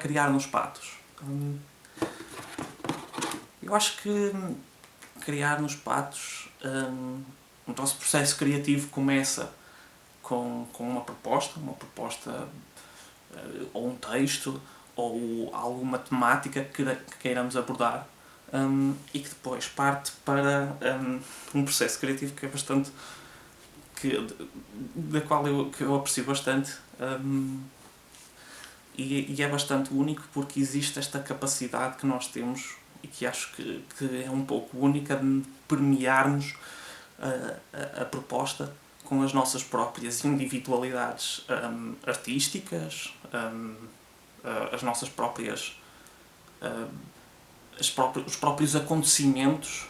criar nos patos? Eu acho que criar nos patos, o nosso processo criativo começa com uma proposta ou um texto, ou alguma temática que queiramos abordar, e que depois parte para um processo criativo que é bastante... da qual eu aprecio bastante, e é bastante único porque existe esta capacidade que nós temos e que acho que é um pouco única de permearmos a proposta com as nossas próprias individualidades artísticas, as nossas próprias os próprios acontecimentos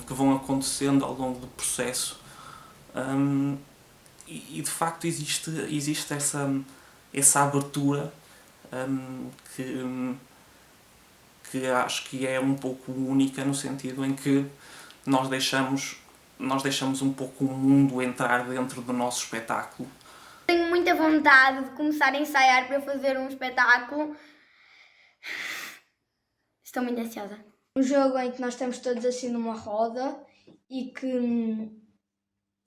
que vão acontecendo ao longo do processo, e de facto existe essa abertura que acho que é um pouco única, no sentido em que nós deixamos um pouco o mundo entrar dentro do nosso espetáculo. Tenho muita vontade de começar a ensaiar para fazer um espetáculo. Estou muito ansiosa. Um jogo em que nós estamos todos assim numa roda e que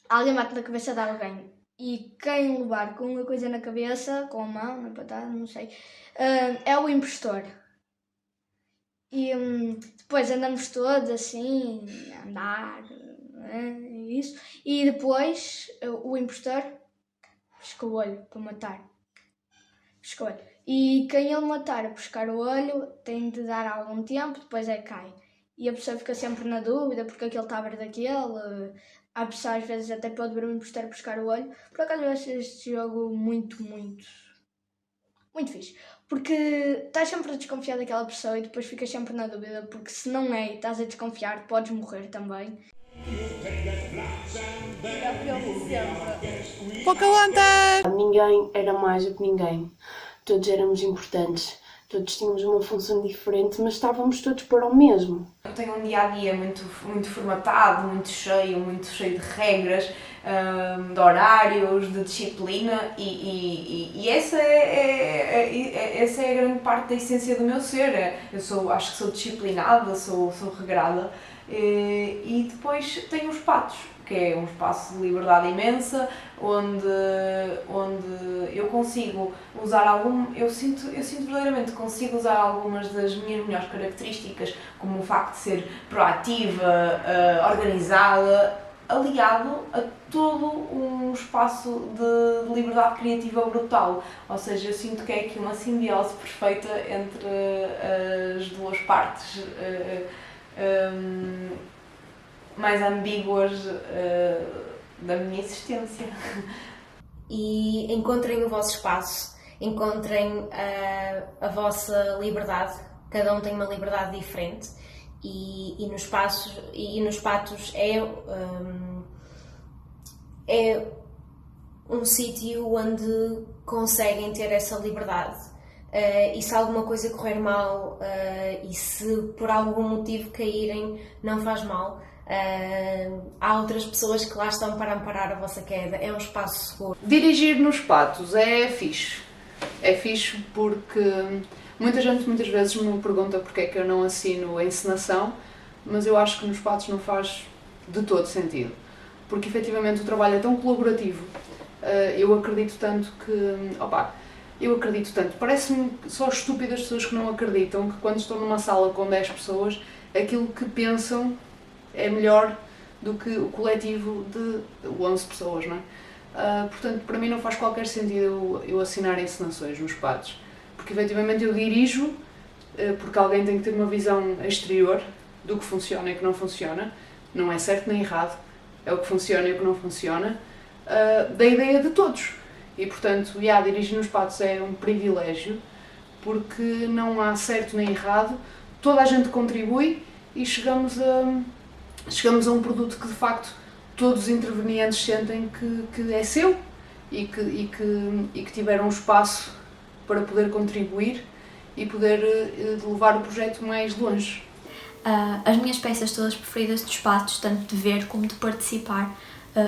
alguém bate na cabeça de alguém. E quem levar com uma coisa na cabeça, com a mão, na patada, não sei, é o impostor. E depois andamos todos assim, a andar, isso. E depois o impostor pesca o olho para matar. Pesca o olho. E quem ele matar a pescar o olho tem de dar algum tempo, depois é que cai. E a pessoa fica sempre na dúvida porque aquele está a ver daquele. A pessoa às vezes até pode ver o impostor pescar o olho. Por acaso eu acho este jogo muito fixe. Porque estás sempre a desconfiar daquela pessoa e depois ficas sempre na dúvida, porque se não é e estás a desconfiar, podes morrer também. Pocahontas! Ninguém era mais do que ninguém. Todos éramos importantes. Todos tínhamos uma função diferente, mas estávamos todos para o mesmo. Eu tenho um dia-a-dia muito formatado, muito cheio de regras, de horários, de disciplina, e essa é a grande parte da essência do meu ser. Acho que sou disciplinada, sou regrada, e depois tenho os patos, que é um espaço de liberdade imensa, onde eu consigo usar eu sinto verdadeiramente que consigo usar algumas das minhas melhores características, como o facto de ser proativa, organizada, aliado a todo um espaço de liberdade criativa brutal. Ou seja, eu sinto que é aqui uma simbiose perfeita entre as duas partes mais ambíguas da minha existência. E encontrem o vosso espaço, encontrem a vossa liberdade, cada um tem uma liberdade diferente, e nos patos é um sítio onde conseguem ter essa liberdade. E se alguma coisa correr mal, e se por algum motivo caírem, não faz mal. Há outras pessoas que lá estão para amparar a vossa queda, é um espaço seguro. Dirigir nos patos é fixe. É fixe porque muita gente muitas vezes me pergunta porque é que eu não assino a encenação, mas eu acho que nos patos não faz de todo sentido. Porque efetivamente o trabalho é tão colaborativo. Eu acredito tanto parece-me só estúpido as pessoas que não acreditam que quando estão numa sala com 10 pessoas, aquilo que pensam é melhor do que o coletivo de 11 pessoas, não é? Portanto, para mim não faz qualquer sentido eu assinar encenações nos patos, porque efetivamente eu dirijo, porque alguém tem que ter uma visão exterior do que funciona e o que não funciona, não é certo nem errado, é o que funciona e o que não funciona, da ideia de todos. E portanto, dirigir nos patos é um privilégio, porque não há certo nem errado, toda a gente contribui e chegamos a um produto que de facto todos os intervenientes sentem que é seu e que tiveram um espaço para poder contribuir e poder levar o projeto mais longe. As minhas peças todas preferidas dos patos, tanto de ver como de participar,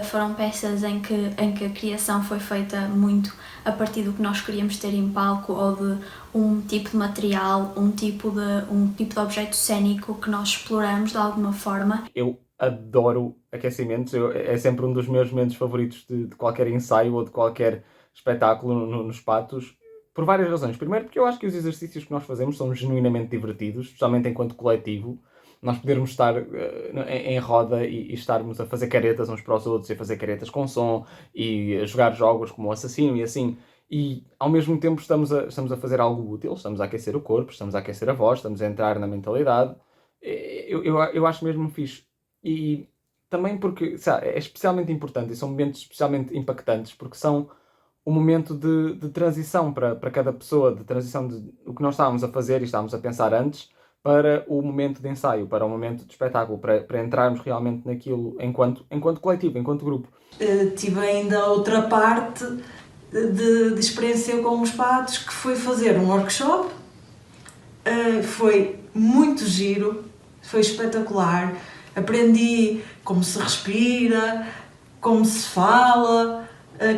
Foram peças em que a criação foi feita muito a partir do que nós queríamos ter em palco ou de um tipo de material, um tipo de objeto cênico que nós exploramos de alguma forma. Eu adoro aquecimentos, é sempre um dos meus momentos favoritos de qualquer ensaio ou de qualquer espetáculo nos patos, por várias razões. Primeiro porque eu acho que os exercícios que nós fazemos são genuinamente divertidos, especialmente enquanto coletivo. Nós podermos estar em roda e estarmos a fazer caretas uns para os outros, e a fazer caretas com som, e a jogar jogos como o Assassino e assim. E ao mesmo tempo estamos a fazer algo útil, estamos a aquecer o corpo, estamos a aquecer a voz, estamos a entrar na mentalidade. Eu acho mesmo fixe. E também porque sabe, é especialmente importante e são momentos especialmente impactantes porque são um momento de transição para cada pessoa, de transição de o que nós estávamos a fazer e estávamos a pensar antes para o momento de ensaio, para o momento de espetáculo, para entrarmos realmente naquilo enquanto coletivo, enquanto grupo. Tive ainda outra parte de experiência com os patos, que foi fazer um workshop. Foi muito giro, foi espetacular. Aprendi como se respira, como se fala,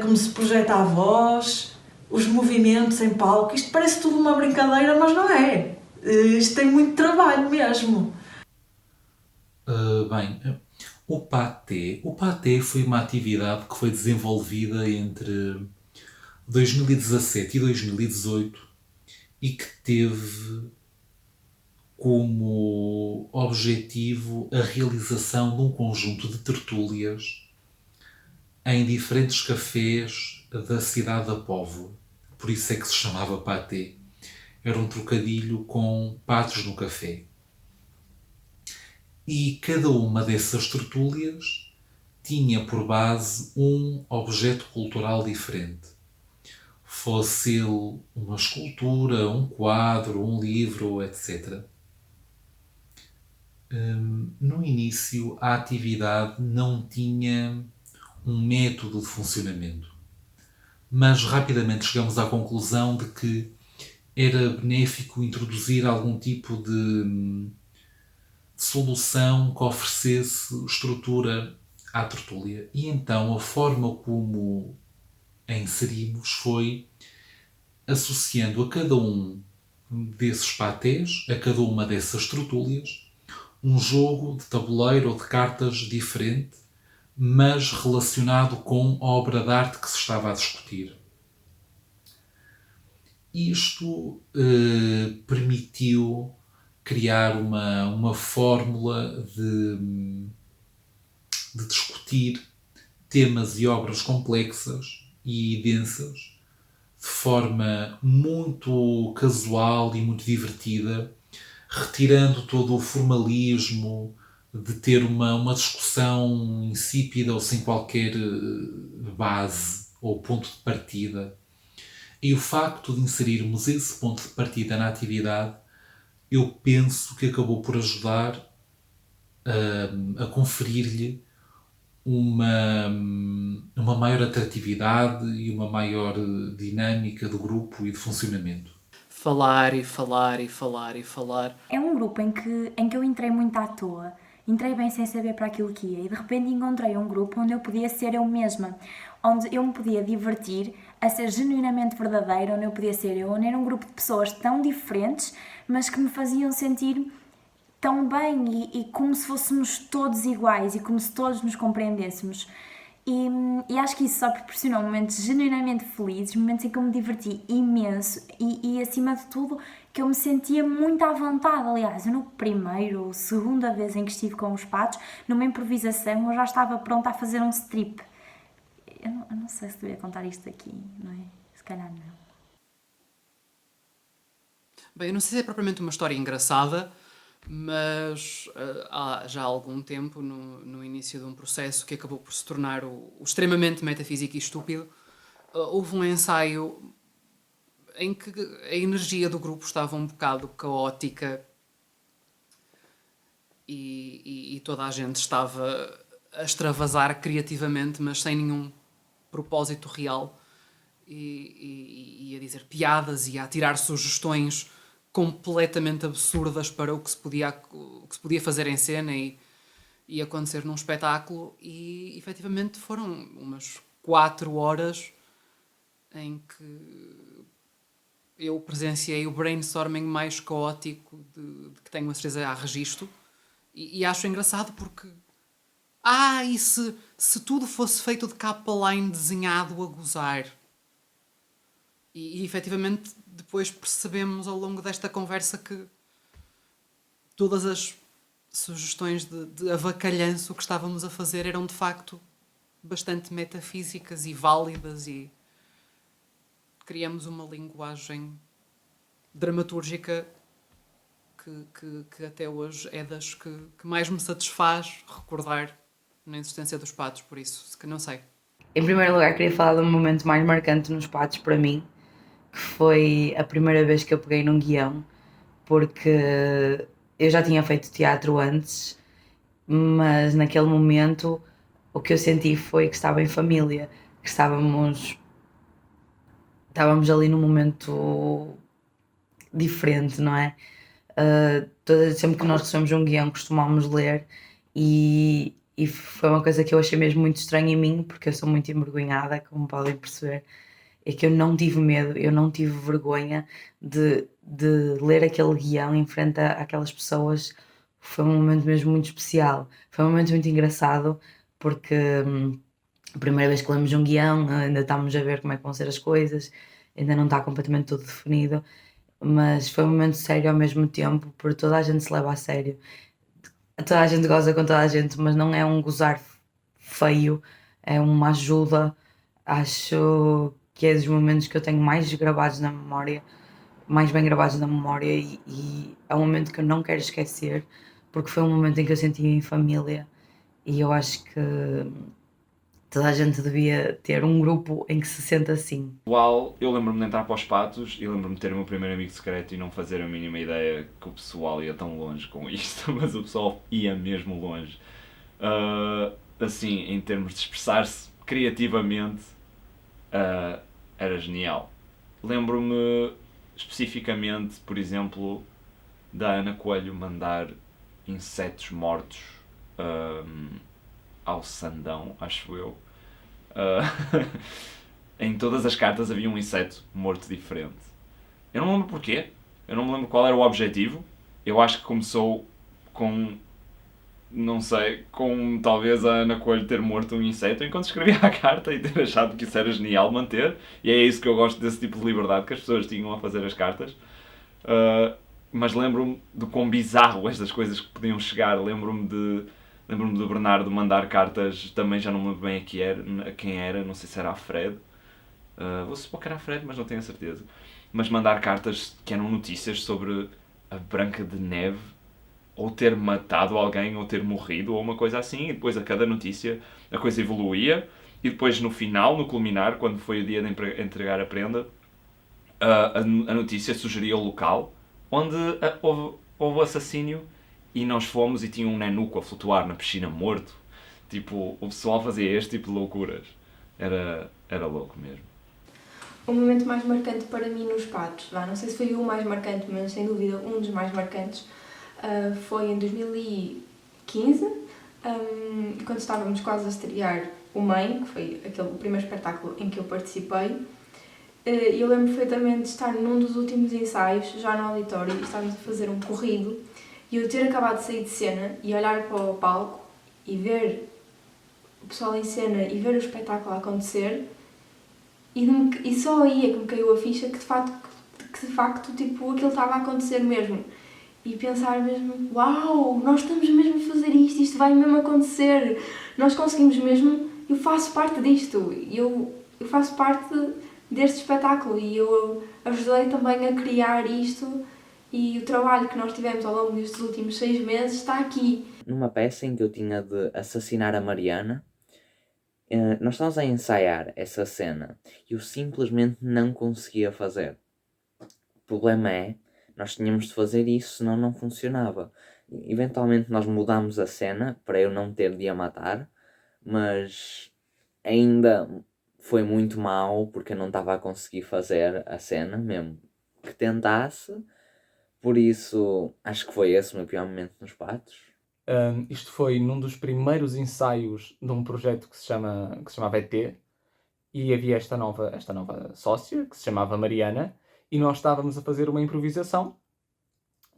como se projeta a voz, os movimentos em palco. Isto parece tudo uma brincadeira, mas não é. Isto tem muito trabalho mesmo. Bem, o paté foi uma atividade que foi desenvolvida entre 2017 e 2018 e que teve como objetivo a realização de um conjunto de tertúlias em diferentes cafés da cidade da Póvoa. Por isso é que se chamava paté. Era um trocadilho com patos no café. E cada uma dessas tertúlias tinha por base um objeto cultural diferente. Fosse ele uma escultura, um quadro, um livro, etc. No início, a atividade não tinha um método de funcionamento, mas rapidamente chegamos à conclusão de que era benéfico introduzir algum tipo de solução que oferecesse estrutura à tertúlia. E então a forma como a inserimos foi associando a cada um desses patés, a cada uma dessas tertúlias, um jogo de tabuleiro ou de cartas diferente, mas relacionado com a obra de arte que se estava a discutir. Isto permitiu criar uma fórmula de discutir temas e obras complexas e densas de forma muito casual e muito divertida, retirando todo o formalismo de ter uma discussão insípida ou sem qualquer base ou ponto de partida. E o facto de inserirmos esse ponto de partida na atividade, eu penso que acabou por ajudar a conferir-lhe uma maior atratividade e uma maior dinâmica do grupo e de funcionamento. Falar e falar e falar e falar. É um grupo em que eu entrei muito à toa. Entrei bem sem saber para aquilo que ia e de repente encontrei um grupo onde eu podia ser eu mesma, onde eu me podia divertir a ser genuinamente verdadeira, onde eu podia ser eu, onde era um grupo de pessoas tão diferentes, mas que me faziam sentir tão bem e como se fôssemos todos iguais e como se todos nos compreendêssemos. E acho que isso só proporcionou momentos genuinamente felizes, momentos em que eu me diverti imenso e acima de tudo, que eu me sentia muito à vontade. Aliás, eu no primeiro ou segunda vez em que estive com os patos, numa improvisação, eu já estava pronta a fazer um strip. Eu não sei se devia contar isto aqui, não é? Se calhar não. Bem, eu não sei se é propriamente uma história engraçada, mas há já algum tempo, no início de um processo que acabou por se tornar o extremamente metafísico e estúpido, houve um ensaio em que a energia do grupo estava um bocado caótica e toda a gente estava a extravasar criativamente, mas sem nenhum propósito real, e a dizer piadas e a tirar sugestões completamente absurdas para o que se podia fazer em cena, e ia acontecer num espetáculo e efetivamente foram umas 4 horas em que eu presenciei o brainstorming mais caótico de que tenho a certeza a registro e acho engraçado porque e se tudo fosse feito de capa-line desenhado a gozar? E efetivamente depois percebemos ao longo desta conversa que todas as sugestões de avacalhanço que estávamos a fazer eram de facto bastante metafísicas e válidas e criamos uma linguagem dramatúrgica que até hoje é das que mais me satisfaz recordar na existência dos patos, por isso, que não sei. Em primeiro lugar, queria falar do momento mais marcante nos patos para mim, que foi a primeira vez que eu peguei num guião, porque eu já tinha feito teatro antes, mas naquele momento o que eu senti foi que estava em família, que estávamos ali num momento diferente, não é? Sempre que nós recebemos um guião costumamos ler e foi uma coisa que eu achei mesmo muito estranha em mim, porque eu sou muito envergonhada, como podem perceber, é que eu não tive medo, eu não tive vergonha de ler aquele guião em frente àquelas pessoas. Foi um momento mesmo muito especial, foi um momento muito engraçado, porque a primeira vez que lemos um guião ainda estamos a ver como é que vão ser as coisas, ainda não está completamente tudo definido, mas foi um momento sério ao mesmo tempo, porque toda a gente se leva a sério. Toda a gente goza com toda a gente, mas não é um gozar feio, é uma ajuda. Acho que é dos momentos que eu tenho mais gravados na memória, mais bem gravados na memória e é um momento que eu não quero esquecer, porque foi um momento em que eu senti em família e eu acho que toda a gente devia ter um grupo em que se sente assim. Igual, eu lembro-me de entrar para os patos e lembro-me de ter o meu primeiro amigo secreto e não fazer a mínima ideia que o pessoal ia tão longe com isto, mas o pessoal ia mesmo longe. Assim, em termos de expressar-se criativamente, era genial. Lembro-me especificamente, por exemplo, da Ana Coelho mandar insetos mortos ao Sandão, acho eu. Em todas as cartas havia um inseto morto diferente. Eu não me lembro porquê, eu não me lembro qual era o objetivo. Eu acho que começou com, não sei, com talvez a Ana Coelho ter morto um inseto enquanto escrevia a carta e ter achado que isso era genial manter. E é isso que eu gosto desse tipo de liberdade que as pessoas tinham a fazer as cartas. Mas lembro-me de quão bizarro estas coisas que podiam chegar. Lembro-me do Bernardo mandar cartas, também já não me lembro bem a quem era, não sei se era a Fred. Vou supor que era a Fred, mas não tenho a certeza. Mas mandar cartas que eram notícias sobre a Branca de Neve, ou ter matado alguém, ou ter morrido, ou uma coisa assim, e depois a cada notícia a coisa evoluía, e depois no final, no culminar, quando foi o dia de entregar a prenda, a notícia sugeria o local onde houve assassínio, e nós fomos e tinha um nenuco a flutuar na piscina morto. Tipo, o pessoal fazia este tipo de loucuras. Era louco mesmo. O momento mais marcante para mim nos patos, não sei se foi o mais marcante, mas sem dúvida um dos mais marcantes, foi em 2015, quando estávamos quase a estrear o Mãe, que foi o primeiro espetáculo em que eu participei. Eu lembro perfeitamente de estar num dos últimos ensaios, já no auditório, e estávamos a fazer um corrido, e eu ter acabado de sair de cena e olhar para o palco e ver o pessoal em cena e ver o espetáculo a acontecer, e só aí é que me caiu a ficha que de facto tipo, aquilo estava a acontecer mesmo. E pensar mesmo, uau, nós estamos mesmo a fazer isto vai mesmo acontecer, nós conseguimos mesmo, eu faço parte disto, eu faço parte deste espetáculo e eu ajudei também a criar isto, e o trabalho que nós tivemos ao longo destes últimos 6 meses está aqui. Numa peça em que eu tinha de assassinar a Mariana, nós estávamos a ensaiar essa cena e eu simplesmente não conseguia fazer. O problema é, nós tínhamos de fazer isso, senão não funcionava. Eventualmente nós mudámos a cena para eu não ter de a matar, mas ainda foi muito mau porque eu não estava a conseguir fazer a cena, mesmo que tentasse. Por isso, acho que foi esse o meu pior momento nos patos. Isto foi num dos primeiros ensaios de um projeto que se chamava ET, e havia esta nova sócia, que se chamava Mariana, e nós estávamos a fazer uma improvisação,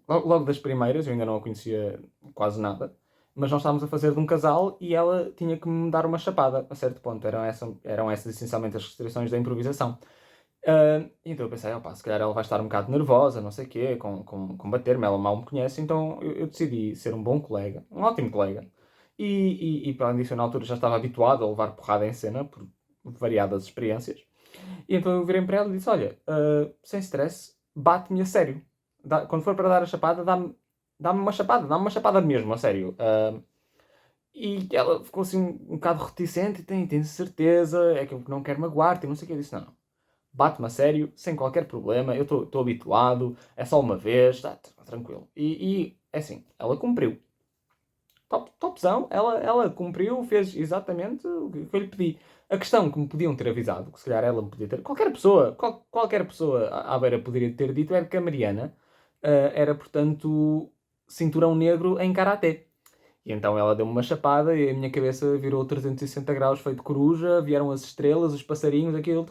logo das primeiras, eu ainda não a conhecia quase nada, mas nós estávamos a fazer de um casal e ela tinha que me dar uma chapada, a certo ponto. Eram essas essencialmente as restrições da improvisação. Então eu pensei, se calhar ela vai estar um bocado nervosa, não sei o quê, com bater-me, ela mal me conhece, então eu decidi ser um bom colega, um ótimo colega. E para além disso, eu na altura já estava habituado a levar porrada em cena, por variadas experiências. E então eu virei para ela e disse, olha, sem stress, bate-me a sério. Quando for para dar a chapada, dá-me uma chapada mesmo, a sério. E ela ficou assim um bocado reticente, tem certeza, é que eu não quero magoar-te, e não sei o que. Eu disse, não. Bate-me a sério, sem qualquer problema, eu estou habituado, é só uma vez, está tranquilo. E é assim, ela cumpriu. Topzão, ela cumpriu, fez exatamente o que eu lhe pedi. A questão que me podiam ter avisado, que se calhar ela me podia ter... Qualquer pessoa à beira poderia ter dito, era que a Mariana era, portanto, cinturão negro em Karaté. E então ela deu-me uma chapada e a minha cabeça virou 360 graus, feito coruja, vieram as estrelas, os passarinhos, aquilo...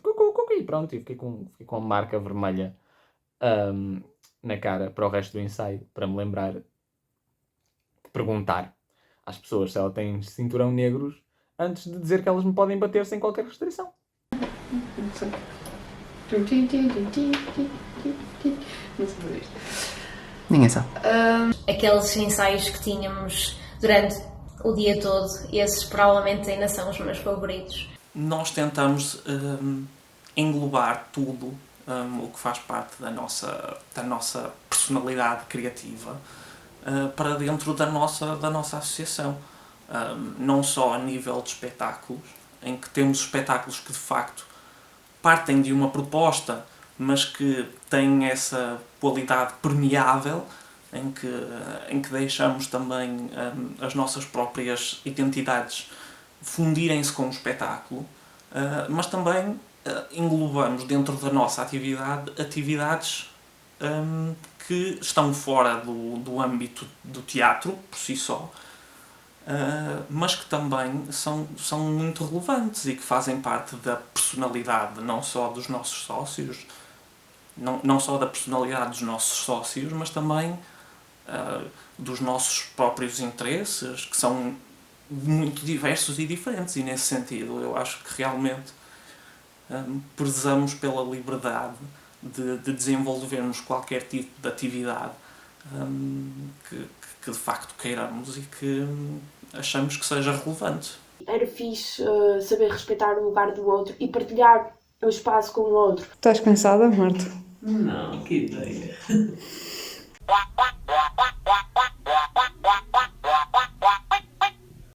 E pronto, e fiquei com uma marca vermelha na cara para o resto do ensaio, para me lembrar de perguntar às pessoas se ela tem cinturão negros antes de dizer que elas me podem bater sem qualquer restrição. Ninguém sabe. Aqueles ensaios que tínhamos durante o dia todo, esses provavelmente ainda são os meus favoritos. Nós tentamos englobar tudo o que faz parte da nossa personalidade criativa para dentro da nossa associação. Não só a nível de espetáculos, em que temos espetáculos que de facto partem de uma proposta, mas que têm essa qualidade permeável, em que deixamos também as nossas próprias identidades fundirem-se com o espetáculo, mas também englobamos dentro da nossa atividades que estão fora do âmbito do teatro, por si só, mas que também são muito relevantes e que fazem parte da personalidade não só dos nossos sócios, não só da personalidade dos nossos sócios, mas também dos nossos próprios interesses, que são muito diversos e diferentes, e nesse sentido eu acho que realmente prezamos pela liberdade de desenvolvermos qualquer tipo de atividade que de facto queiramos e que achamos que seja relevante. Era fixe saber respeitar o lugar do outro e partilhar o espaço com o outro. Estás cansada, Marta? Não, que ideia.